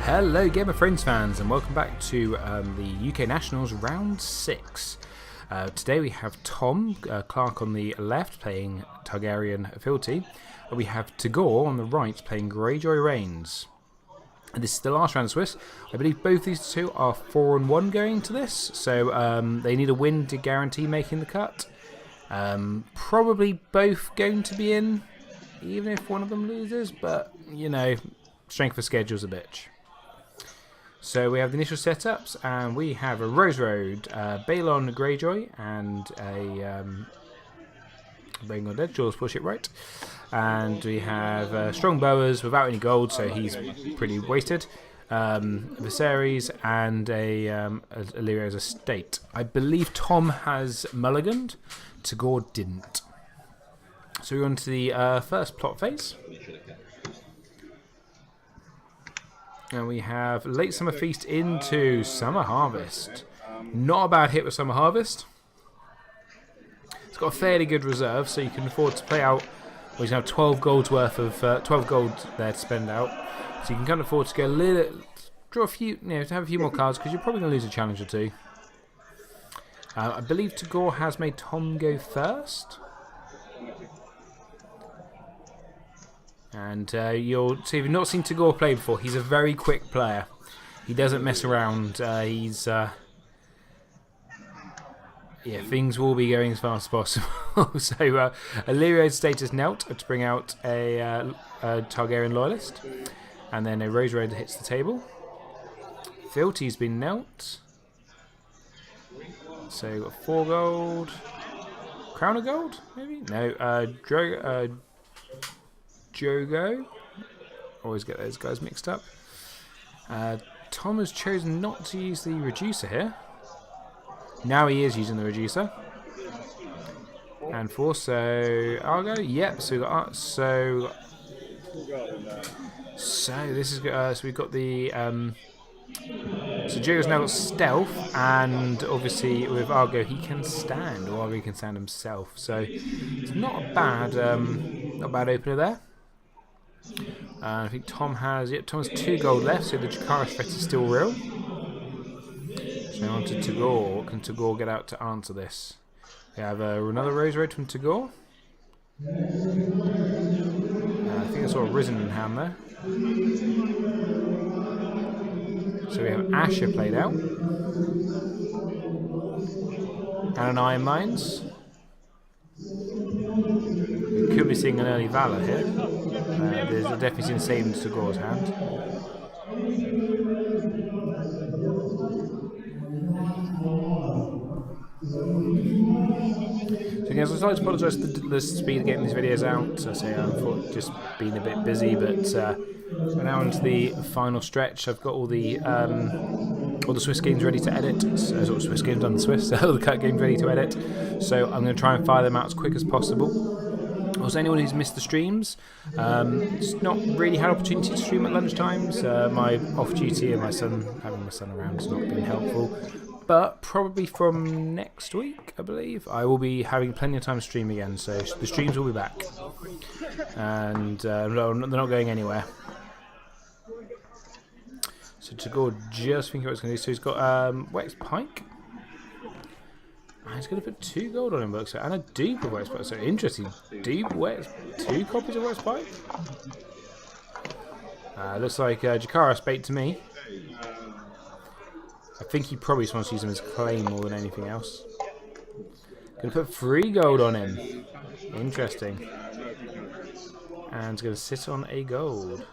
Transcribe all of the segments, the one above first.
Hello Game of Thrones fans and welcome back to the UK Nationals round 6. Today we have Tom Clark on the left playing Targaryen Fealty, and we have Tagore on the right playing Greyjoy Reigns. And this is the last round of Swiss. I believe both these two are 4-1 going to this, so they need a win to guarantee making the cut. Probably both going to be in, even if one of them loses, but you know, strength of schedule's a bitch. So we have the initial setups, and we have a Rose Road, Balon Greyjoy, and a Rain on Dead, Jaws push it right. And we have Strong Bowers without any gold, so he's pretty wasted. Viserys and a Illyrio's Estate. I believe Tom has mulliganed, Tagore didn't. So we're on to the first plot phase. And we have Late Summer Feast into Summer Harvest. Not a bad hit with Summer Harvest. It's got a fairly good reserve, so you can afford to play out. Well, you have 12 gold's worth of 12 gold there to spend out, so you can kind of afford to go a little, draw a few, to have a few more cards because you're probably going to lose a challenge or two. I believe Tagore has made Tom go first. And you'll see, if you've not seen Tagore play before, he's a very quick player. He doesn't mess around. He's yeah, things will be going as fast as possible. So Illyrio's status knelt to bring out a Targaryen loyalist, and then a Rose Red hits the table. Fealty's been knelt. So you've got 4 gold. Crown of gold, maybe? No. Jogo. Always get those guys mixed up. Tom has chosen not to use the reducer here. Now he is using the reducer. And 4, so Argo. Yep. So we got so this is so we've got the so Jogo's now got stealth, and obviously with Argo he can stand, or Argo he can stand himself. So it's not a bad opener there. I think Tom has 2 gold left, so the Jakara threat is still real. So on to Tagore. What can Tagore get out to answer this? We have another Rose Road from Tagore. I think I saw a Risen in hand there. So we have Asher played out. And an Iron Mines. We could be seeing an early Valor here. There's definitely seen saving Tagore's hand. So guys, I'd like to apologise for the speed of getting these videos out. So I say I've just been a bit busy, but we're now into the final stretch. I've got all the Swiss games ready to edit. So all the Swiss games done in Swiss, so all the cut games ready to edit. So I'm going to try and fire them out as quick as possible. Also, anyone who's missed the streams, just not really had opportunity to stream at lunchtimes. My off duty and having my son around has not been helpful. But probably from next week, I believe, I will be having plenty of time to stream again. So the streams will be back, and they're not going anywhere. So Tagore just thinking what he's going to do. So he's got Wex Pike. He's going to put 2 gold on him, looks like, and a dupe of Wex Pike. So interesting. Dupe Wex, 2 copies of Wex Pike. Looks like Jakara bait to me. I think he probably just wants to use him as claim more than anything else. Going to put 3 gold on him. Interesting. And he's going to sit on a gold.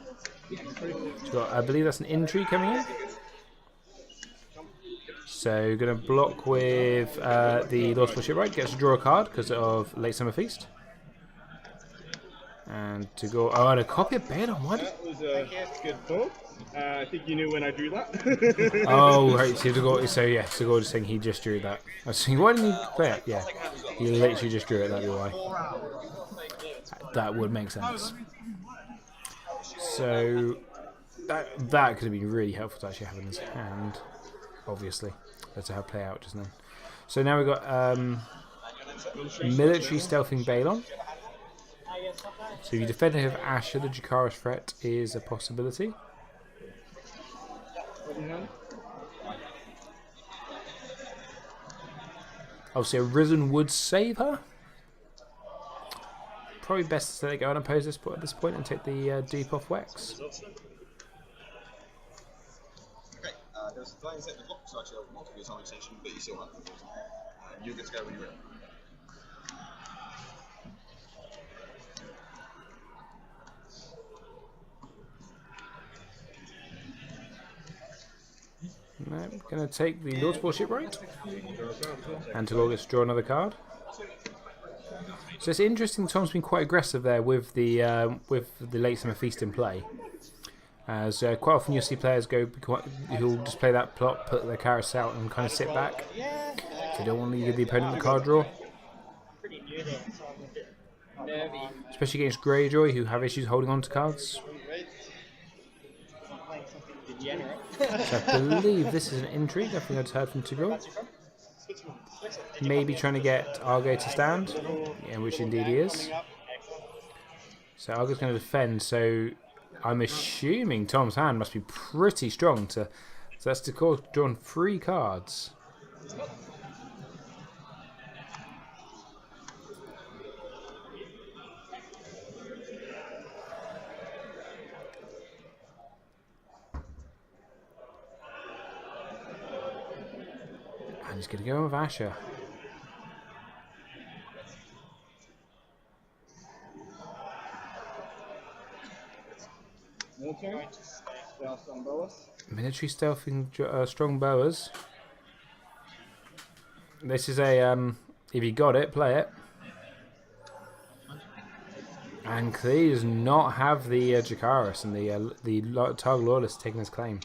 So I believe that's an intrigue coming in. So going to block with the Lord's Push It Right. Gets to draw a card because of Late Summer Feast. And to go. Oh, and a copy of Balon. What? That was a good thought. I think you knew when I drew that. Oh, right. So yeah, Tagore just saying he just drew that. I was thinking, why didn't he play it? Yeah, he literally just drew it. That'd be why. That would make sense. So that could have been really helpful to actually have in his hand, obviously, to have play out just then. So now we've got military stealthing Balon. So if you defend with Asher, the Jakara's threat is a possibility. Open hand. Obviously, a Risen would save her. Probably best to let it go unopposed at this point and take the deep off Wex. Okay, there's a flying set in the box, so actually I'll give you a time extension, but you still have them. You'll get to go when you're ready. No, going to take the Lord's Warship right. And Tagore gets to draw another card. So it's interesting. Tom's been quite aggressive there with the late summer feast in play. As quite often you'll see players who'll just play that plot, put their carrots out, and kind of sit back. So they don't want to give the opponent the card draw. Especially against Greyjoy, who have issues holding on to cards. So I believe this is an intrigue. I think I'd heard from Tagore. Maybe trying to get AGOT to stand, yeah, which indeed he is. So AGOT's going to defend. So I'm assuming Tom's hand must be pretty strong to. So that's Tagore drawn 3 cards. And he's going to go with Asher. Military. Strong boas. Military stealthing strong boas. This is a if you got it, play it. And clearly does not have the Jakaris, and the Targ Lawless taking his claim.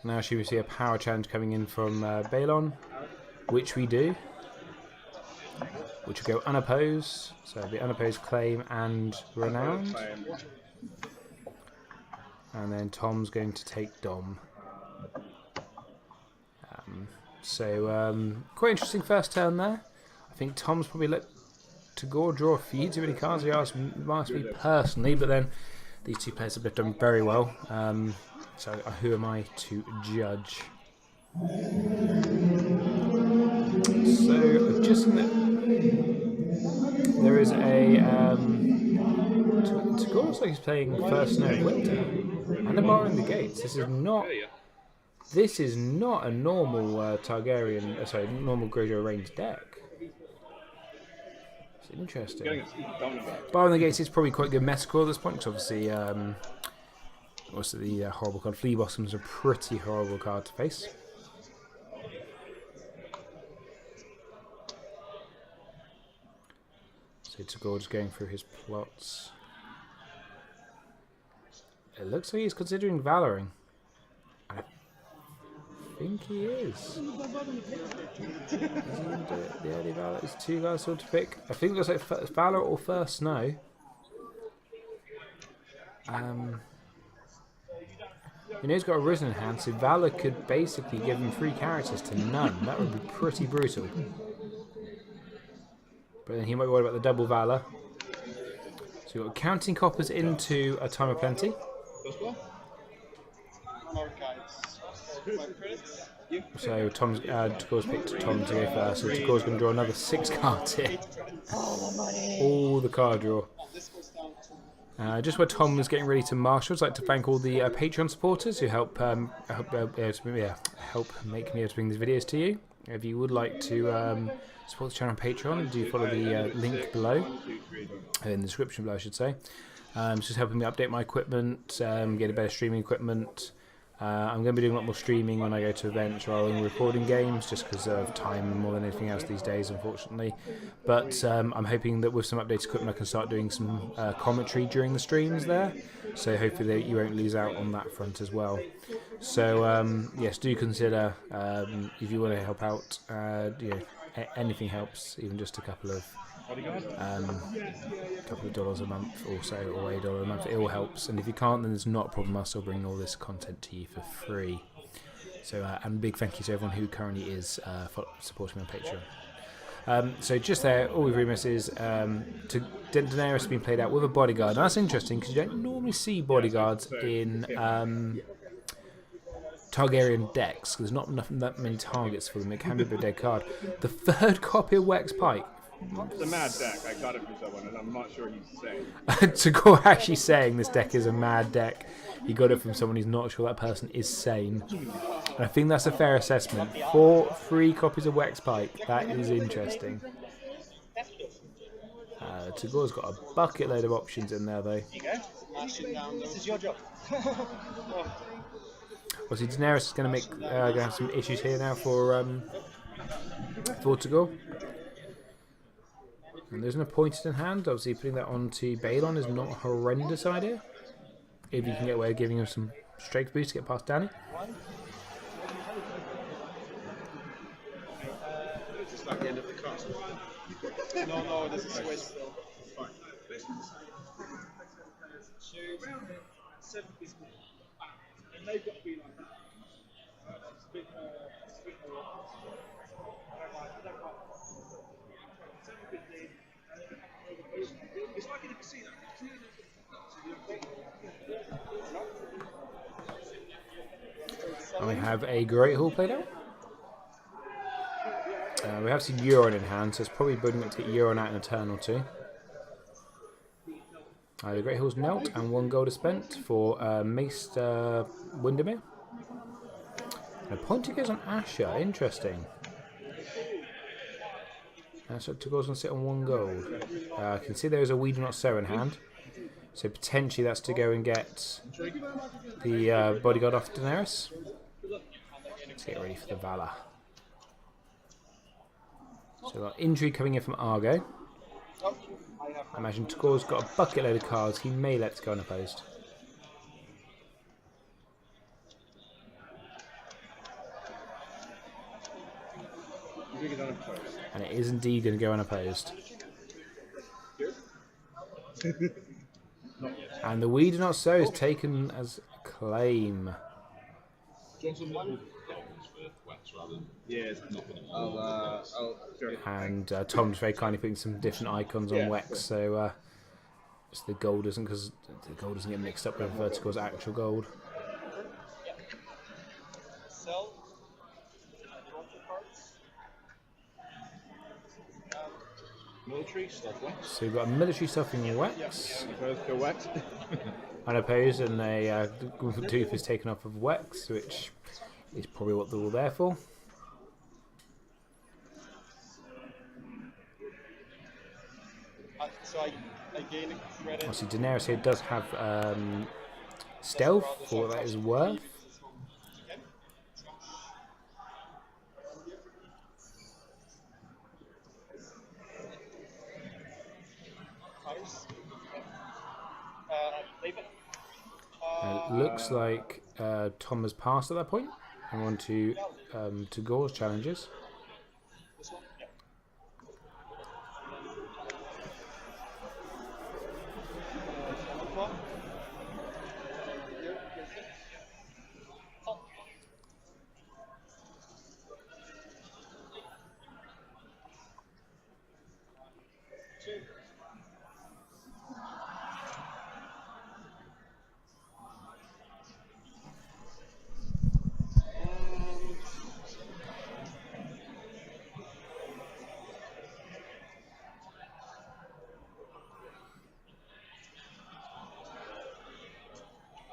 Now should we see a power challenge coming in from Balon, which we do, which will go unopposed, so the unopposed claim and renowned, and then Tom's going to take Dom. Quite interesting first turn there. I think Tom's probably let Tagore draw a few too many cards. He asked me personally, but then these two players have done very well. So who am I to judge? So just there is a Tagore looks like he's playing First Snow of Winter and a Bar in the Gates. This is not a normal Targaryen, normal Greyjoy range deck. It's interesting. Bar in the Gates is probably quite good metacore at this point, because obviously. Also, the horrible card Flea Blossom is a pretty horrible card to face. So Tagore just going through his plots. It looks like he's considering Valoring. I think he is. Is he going to do the early Valor? It's 2 guys still to pick. I think it looks like Valor or First Snow. You know he's got a Risen in hand, so Valor could basically give him 3 characters to none. That would be pretty brutal. But then he might be worried about the double Valor. So you've got counting coppers into a Time of Plenty. So Tagore's picked Tom to go first, so Tagore's going to draw another 6 cards here. All the card draw. Just where Tom was getting ready to marshal, I'd like to thank all the Patreon supporters who help make me able to bring these videos to you. If you would like to support the channel on Patreon, do follow the link below, in the description below I should say. It's just helping me update my equipment, get better streaming equipment. I'm going to be doing a lot more streaming when I go to events rather than recording games, just because of time more than anything else these days, unfortunately. But I'm hoping that with some updated equipment I can start doing some commentary during the streams there, so hopefully you won't lose out on that front as well. So yes, do consider, if you want to help out, anything helps, even just a couple of dollars a month or so, or $8 a month, it all helps. And if you can't, then there's not a problem. I'll still bring all this content to you for free. So and big thank you to everyone who currently is supporting me on Patreon. So just there, all we've really missed is Daenerys has been played out with a bodyguard. And that's interesting because you don't normally see bodyguards in Targaryen decks. There's not that many targets for them. It can be a bit dead card. The third copy of Wex Pike. It's a mad deck. I got it from someone, and I'm not sure he's saying. Tagore actually saying this deck is a mad deck. He got it from someone who's not sure that person is sane. And I think that's a fair assessment. 3 copies of Wex Pike. That is interesting. Tagore's got a bucket load of options in there, though. This is your job. Obviously, Daenerys is going to have some issues here now for Tagore. And there's an appointed in hand. Obviously, putting that onto Balon is not a horrendous idea. If you can get away with giving him some strength boost to get past Dany. Is this like the end of the castle? No, this is Swiss. Fine. And they've got to be like that. It's a bit more. It's like in a casino. And we have a Great Hall played out. We have seen Euron in hand, so it's probably building up to get Euron out in a turn or two. The Great Hall's knelt and 1 gold is spent for Maester Windermere. And a pointer goes on Asher, interesting. So Tagore's going to sit on 1 gold. I can see there is a We Do Not Sow in hand. So potentially that's to go and get the bodyguard off Daenerys. Let's get ready for the Valor. So we've got intrigue coming in from Argo. I imagine Tagore's got a bucket load of cards. He may let go unopposed. And it is indeed going to go unopposed. And the We Do Not Sow is taken as claim. And Tom's very kindly putting some different icons on Wex, so the gold doesn't get mixed up with Vertical's actual gold. Military stuff, Wex. So we've got a military stuff in Wex. Wex. Unopposed, and a Doof is taken off of Wex, which is probably what they're all there for. Obviously, Daenerys here does have stealth for what that is worth. It looks like Tom has passed at that point. And on to Tagore's challenges.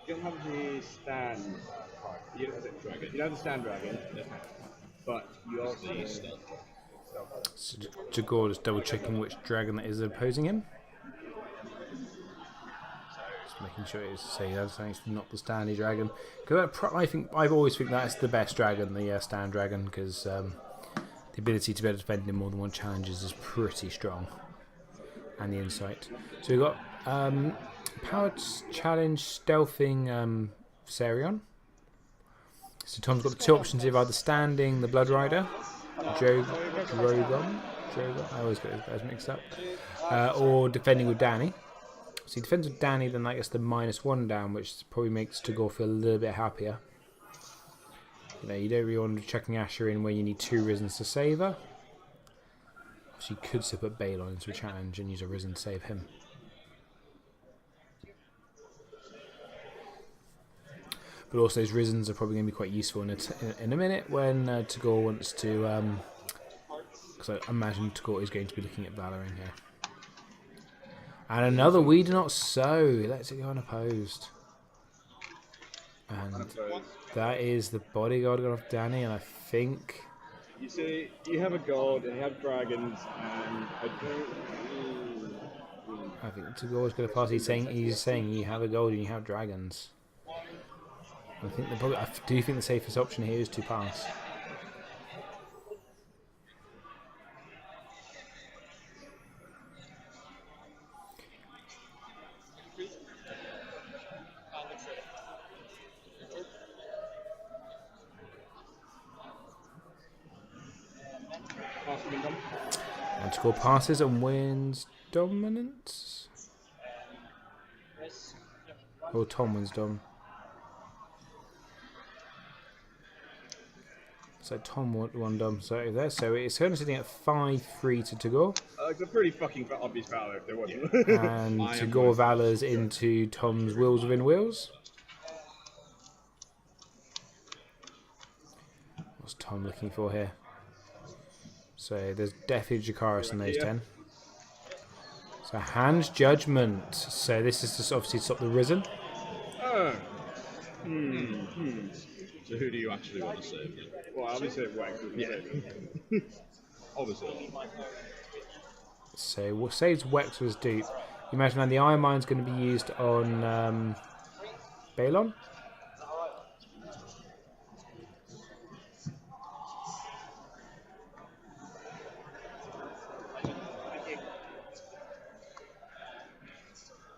You don't have the stand part. You don't have the dragon. You don't have the stand dragon, but you also So Tagore just double checking which dragon that is opposing him. Just making sure it's not the standy dragon. Because I've always think that's the best dragon, the stand dragon, because the ability to be able to defend in more than one challenges is pretty strong, and the insight. So we've got powered challenge stealthing Viserion. So Tom's got the 2 options of either standing the Blood Rider, Drogon, I always get those mixed up, or defending with Dany. So he defends with Dany, then that gets the -1 down, which probably makes Tagore feel a little bit happier. You don't really want to be chucking Asher in where you need 2 Risens to save her. So you could still put Balon into a challenge and use a Risen to save him. But also those Risens are probably going to be quite useful in a minute when Tagore wants to... because I imagine Tagore is going to be looking at Valor in here. And another We Do Not Sow. Let's it go unopposed. And that is the bodyguard got off Danny, and I think... You see, you have a gold and you have dragons, and I think Tagore's going to pass. He's saying you have a gold and you have dragons. I think I do think the safest option here is to pass. And Tagore passes and wins dominance. Or Tom wins dom. So Tom won dom. So there. So it's currently sitting at 5-3 to Tagore. it's a pretty fucking obvious battle if there wasn't. And Tagore Valor's into Tom's Wills Within Wheels. What's Tom looking for here? So there's definitely Jakaris in those 10. So Hand's Judgment. So this is just obviously to stop the Risen. Oh. So who do you actually want to save? Well, obviously Wax. Yeah. Obviously. So we'll say it's Wex was dupe. You imagine now the Iron Mine's going to be used on Balon.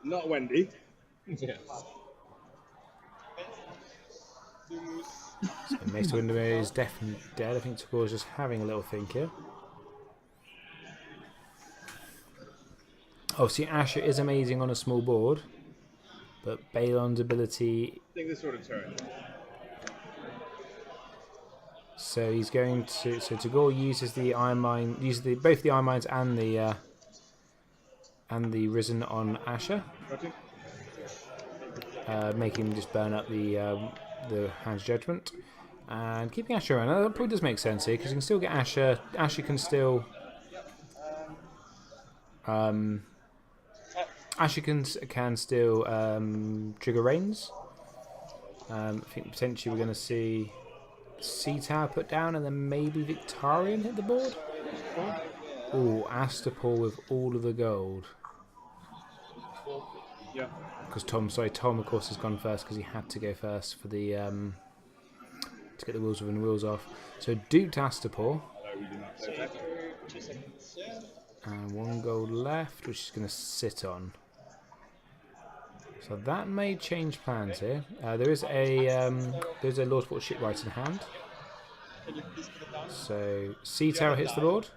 Not Wendy. Yeah. So Maester Windermere is definitely dead. I think Tagore's just having a little think here. Obviously Asher is amazing on a small board, but Balon's ability... I think this sort of turn. So he's going to... So Tagore uses the Iron Mine... Uses both the Iron Mines and the Risen on Asher. Making him just burn up the Hand's Judgment. And keeping Asher around. That probably does make sense here, because you can still get Asher. Asher can still... Asher can still trigger Reigns. I think potentially we're going to see Sea Tower put down and then maybe Victarion hit the board. Oh, Astapor with all of the gold. Yeah. Because Tom of course has gone first because he had to go first for the to get the Wheels Within Wheels off. So duped Astapor. And 1 gold left, which is going to sit on. So that may change plans here. There's a Lord Sport Shipwright in hand. So Sea Tower hits the board.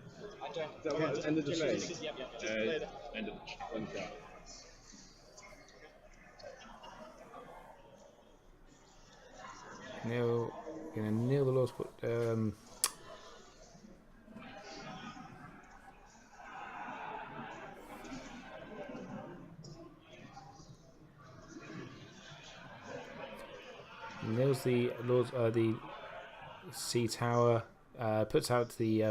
End of the phase. End of the Gonna kneel the Lord Sport. Nails the the Sea Tower, puts out the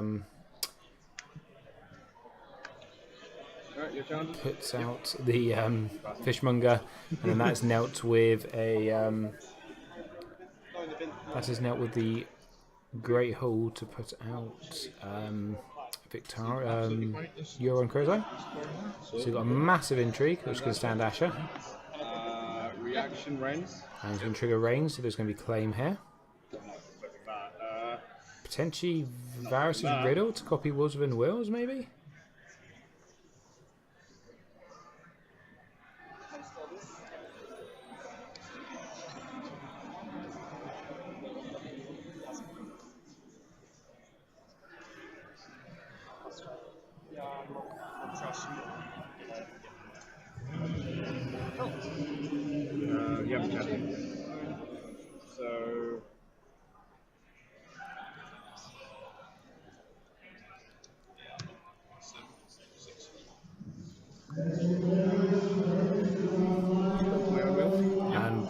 fishmonger, and then that's knelt with a the Great Hall to put out Euron Crozai. So you've got a massive intrigue, which can stand Asher. Reaction Reigns. And he's going to trigger Reigns, so there's going to be claim here. Potentially Varys' Riddle to copy Wheels Within Wheels, maybe?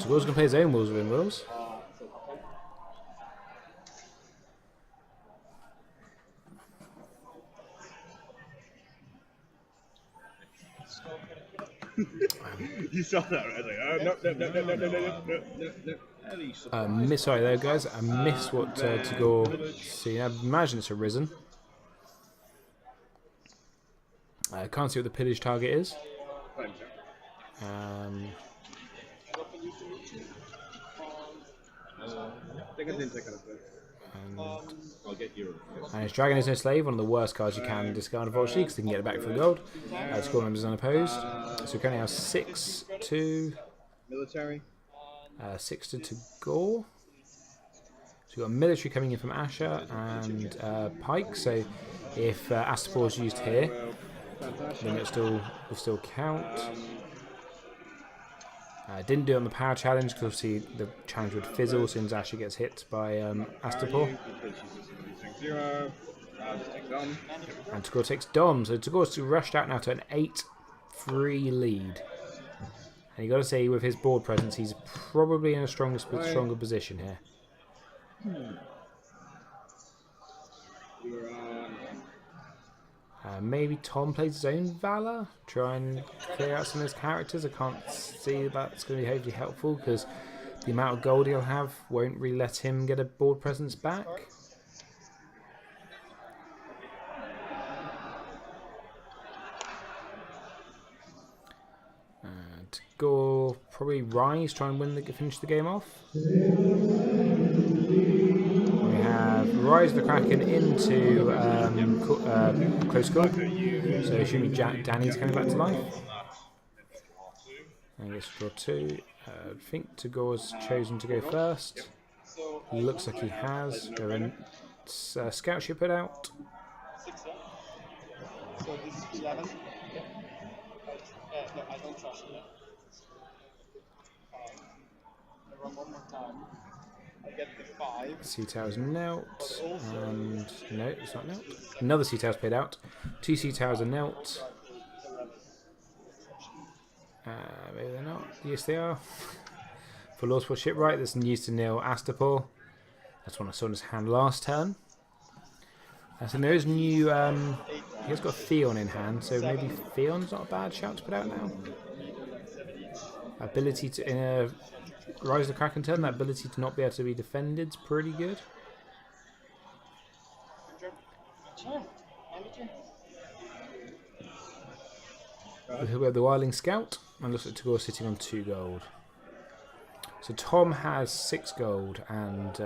Tagore's going to play his own Wills within Wills. You saw that, right? Like, no. Sorry there, guys. I missed what Tagore see. I imagine it's arisen. I can't see what the pillage target is. And his Dragon is no slave, one of the worst cards you can discard, unfortunately, because they can get it back for gold. Score numbers unopposed. So we currently have 6 to military. 6 to Tagore. So we've got military coming in from Asher and Pike. So if Astapor is used here, then it will still count. Didn't do it on the power challenge because obviously the challenge would fizzle as soon as Asher gets hit by Astapor. And Tagore takes Dom. So Tagore's rushed out now to an 8-3 lead. And you got to say, with his board presence, he's probably in a stronger position here. Maybe Tom plays his own Valor, try and clear out some of his characters. I can't see that's going to be hopefully helpful because the amount of gold he'll have won't really let him get a board presence back. Tagore probably Rise, try and finish the game off. We have Rise the Kraken into close call. So assuming Danny's coming back to life. And gets to draw 2. I think Tagore's chosen to go first. Looks like he has. We have a scout ship put out. So this is 11. No, I don't trust you. I run one more time. I get the 5. Sea Towers knelt, and no, it's not knelt. Another Sea Towers paid out. 2 Sea Towers are knelt. Maybe they're not. Yes, they are. For Lordsport Shipwright, that's used to nil Astapor. That's one I saw in his hand last turn. So there is new. He has got Theon in hand, so maybe Theon's not a bad shout to put out now. Ability to in a Rise of the Kraken turn, that ability to not be able to be defended is pretty good. We have the Wildling Scout, and looks like Tagore sitting on 2 gold. So Tom has 6 gold and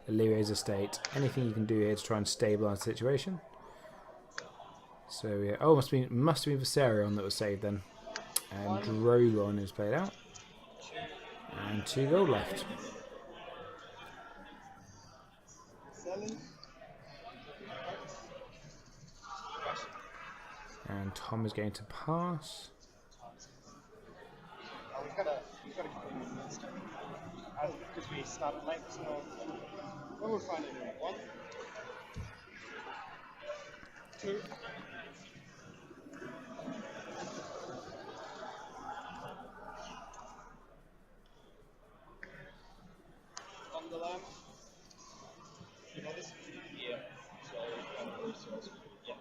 Illyria's estate. Anything you can do here to try and stabilise the situation. So yeah, oh, must have been Viserion that was saved then, and Drogon is played out. And 2 gold left. And Tom is going to pass. We've got to keep moving this time. Because we started late, so we'll find it in 1, 2. On the lamp. You know this? Yeah. So, yeah.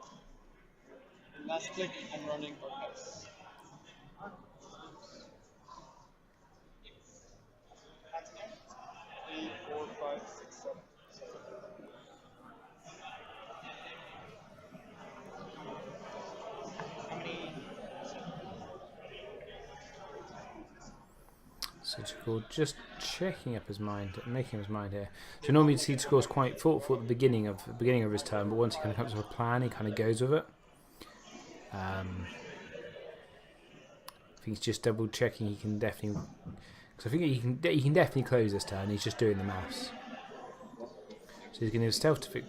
Last click and running or pass. 3, 4, 5, 6, 7. How many? So Tagore just checking up his mind, making his mind here. So normally you see Tagore's quite thoughtful at the beginning of his turn, but once he kind of comes to a plan, he kind of goes with it. I think he's just double checking. He can definitely, because I think he can definitely close this turn. He's just doing the maths. So he's going to stealth to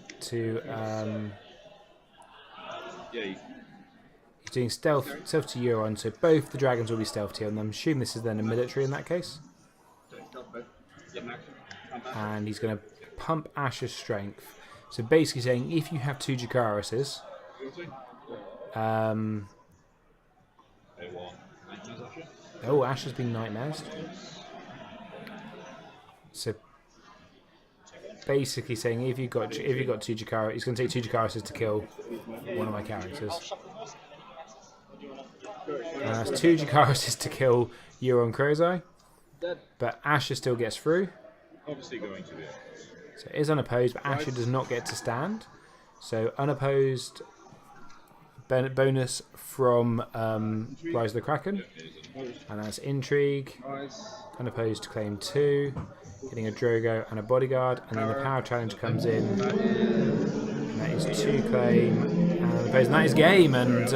he's doing stealth to Euron. So both the dragons will be stealthed here, and I'm assuming this is then a military in that case. And he's going to pump Asher's strength. So basically saying if you have 2 Jakarises, oh, Asher's been nightmares. So basically saying if you've got 2 Jakara, he's going to take 2 Jakaras to kill one of my characters. I'll shuffle first, and then you can access. Or do you want to? That's 2 Jakaras to kill Euron Greyjoy, That but Asher still gets through. obviously going to be. So it is unopposed, but Asher does not get to stand. So unopposed bonus from Rise of the Kraken, and that's Intrigue. Nice. Unopposed to claim 2, getting a Drogo and a Bodyguard, and then the Power Challenge comes in. And that is 2 claim, and unopposed, and that is game. And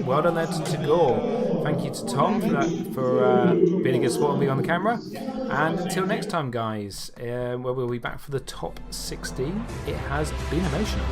well done there to Tagore. Thank you to Tom for being a good sport and being on the camera. And until next time, guys, where we'll be back for the top 16. It has been emotional.